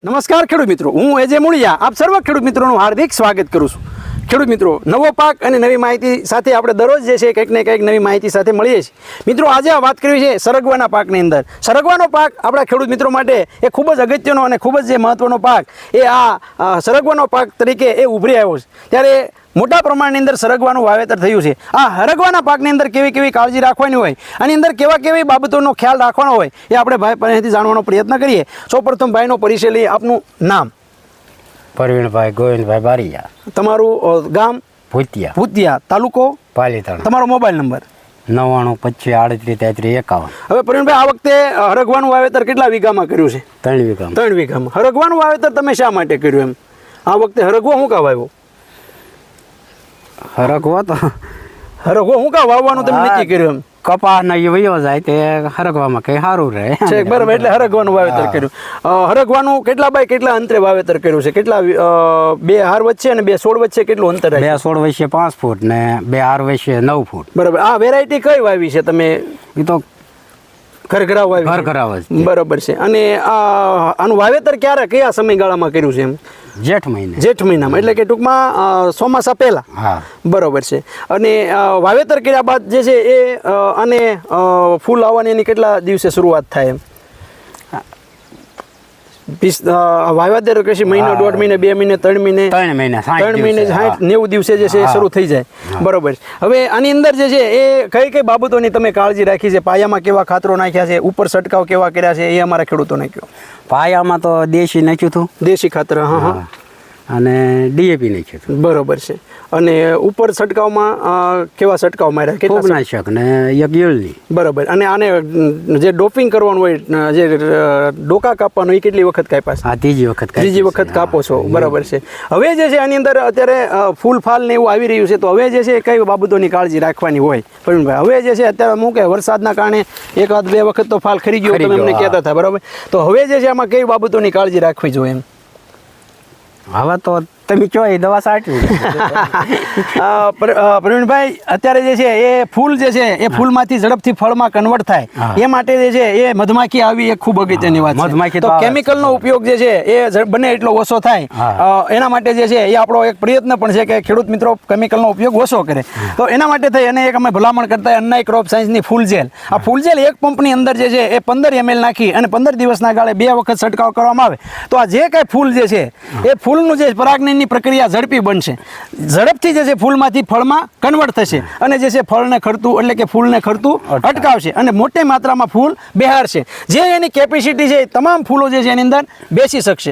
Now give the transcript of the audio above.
નમસ્કાર ખેડૂત મિત્રો, હું એજે મુળિયા આપ સર્વ ખેડૂત મિત્રોનું હાર્દિક સ્વાગત કરું છું. ખેડૂત મિત્રો, નવો પાક અને નવી માહિતી સાથે આપણે દરરોજ જે છે કંઈક ને કંઈક નવી માહિતી સાથે મળીએ છીએ. મિત્રો, આજે આ વાત કરવી છે સરગવાના પાકની અંદર. સરગવાનો પાક આપણા ખેડૂત મિત્રો માટે એ ખૂબ જ અગત્યનો અને ખૂબ જ જે મહત્વનો પાક એ આ સરગવાનો પાક તરીકે એ ઉભરી આવ્યો છે. ત્યારે મોટા પ્રમાણની અંદર સરગવાનું વાવેતર થયું છે. આ હરગવાના પાકની અંદર કેવી કેવી કાળજી રાખવાની હોય, આની અંદર કેવા કેવી બાબતોનો ખ્યાલ રાખવાનો હોય એ આપણે ભાઈ પાસેથી જાણવાનો પ્રયત્ન કરીએ. સૌપ્રથમ ભાઈનો પરિચય લઈએ. આપનું નામ? પરવીણભાઈ ગોવિંદભાઈ બારિયા. તમારું ગામ? ભૂતિયા. ભૂતિયા. તાલુકો? પાલીતાણા. તમારો મોબાઈલ નંબર? 99 25 38 53 51. હવે પ્રવીણભાઈ, આ વખતે હરગવાનું વાવેતર કેટલા વીઘામાં કર્યું છે? 3 વીઘામાં. 3 વીઘામાં. હરગવાનું વાવેતર તમે શા માટે કર્યું એમ? આ વખતે હરગવો શું કાં વાવ્યો? હરગવો તો હરગવો શું કાં વાવવાનું તમે નક્કી કર્યું એમ? કપાસ ને વયો જાય તે હરગવામાં કઈ સારું રહે છે બરાબર, એટલે હરગવાનું વાવેતર કર્યું. હરગવાનું કેટલા બાય કેટલા અંતરે વાવેતર કર્યું છે? કેટલા બે હાર વચ્ચે અને બે છોડ વચ્ચે કેટલું અંતર? 2 છોડ વચ્ચે 5 ફૂટ ને 2 હાર વચ્ચે 9 ફૂટ. બરાબર. આ વેરાયટી કઈ વાવી છે તમે? એ તો ઘરઘરાવ વાવી? ઘરઘરાવ જ. બરાબર છે. અને આનું વાવેતર ક્યારે, કયા સમયગાળામાં કર્યું છે એમ? જેઠ મહિને. જેઠ મહિનામાં, એટલે કે ટૂંકમાં ચોમાસા પહેલા. હા, બરોબર છે. અને વાવેતર કર્યા બાદ જે છે એ અને ફૂલ આવવાની એની કેટલા દિવસે શરૂઆત થાય એમ? વાવેતર કશી મહિનો, 1.5 મહિને, 2 મહિને, 3 મહિને? 3 મહિને 60-90 દિવસે જે છે એ શરૂ થઈ જાય. બરોબર. હવે આની અંદર જે છે એ કઈ કઈ બાબતોની તમે કાળજી રાખી છે? પાયામાં કેવા ખાતરો નાખ્યા છે? ઉપર છંટકાવ કેવા કર્યા છે એ અમારા ખેડૂતોને કહો. પાયામાં તો દેશી નાખ્યું હતું. દેશી ખાતર? હા હા. અને ડીએપી નાખ્યું હતું. બરોબર છે. અને ઉપર છંટકાવમાં કેવા છંટકાવ માર્યા? ફૂગનાશક ને એક ઈયળની. બરોબર. અને આને જે ડોપિંગ કરવાનું હોય, જે ડોકા કાપવાનું, એ કેટલી વખત કાપ્યા છે? હા, ત્રીજી વખત કાપો છો. બરાબર છે. હવે જે છે આની અંદર અત્યારે ફૂલ ફાલ ને એવું આવી રહ્યું છે, તો હવે જે છે કઈ બાબતોની કાળજી રાખવાની હોય પ્રવીણભાઈ? હવે જે છે અત્યારે હું કે વરસાદના કારણે 1-2 વખત તો ફાલ ખરી ગયો, તમે એમને કહેતા હતા. બરાબર. તો હવે જે છે આમાં કઈ બાબતોની કાળજી રાખવી જોઈએ એમ? હવે તો તમે કયો એ દવા સાચવી. પ્રવીણભાઈ, અત્યારે જે છે એ ફૂલ જે છે એ ફૂલમાંથી ઝડપથી ફળમાં કન્વર્ટ થાય એ માટે જે છે એ મધમાખી આવી એક ખૂબ અગત્યની વાત છે. તો કેમિકલનો ઉપયોગ જે છે એ બને એટલો ઓછો થાય એના માટે જે છે એ આપણો એક પ્રયત્ન પણ છે કે ખેડૂત મિત્રો કેમિકલનો ઉપયોગ ઓછો કરે. તો એના માટે થઈ અને એક અમે ભલામણ કરતા અન્નાઈ ક્રોપ સાયન્સની ફૂલ જેલ. આ ફૂલ જેલ એક પંપની અંદર જે છે એ 15 ml નાખી અને 15 દિવસના ગાળે 2 વખત છંટકાવ કરવામાં આવે તો આ જે કાંઈ ફૂલ જે છે એ ફૂલનું જે પરાગની પ્રક્રિયા ઝડપી બનશે. ઝડપથી જે છે ફૂલમાંથી ફળમાં કન્વર્ટ થશે અને જે છે ફળને ખરતું એટલે કે ફૂલને ખરતું અટકાવશે અને મોટી માત્રામાં ફૂલ બેહારશે. જે એની કેપેસિટી છે તમામ ફૂલો જે છે એની અંદર બેસી શકશે.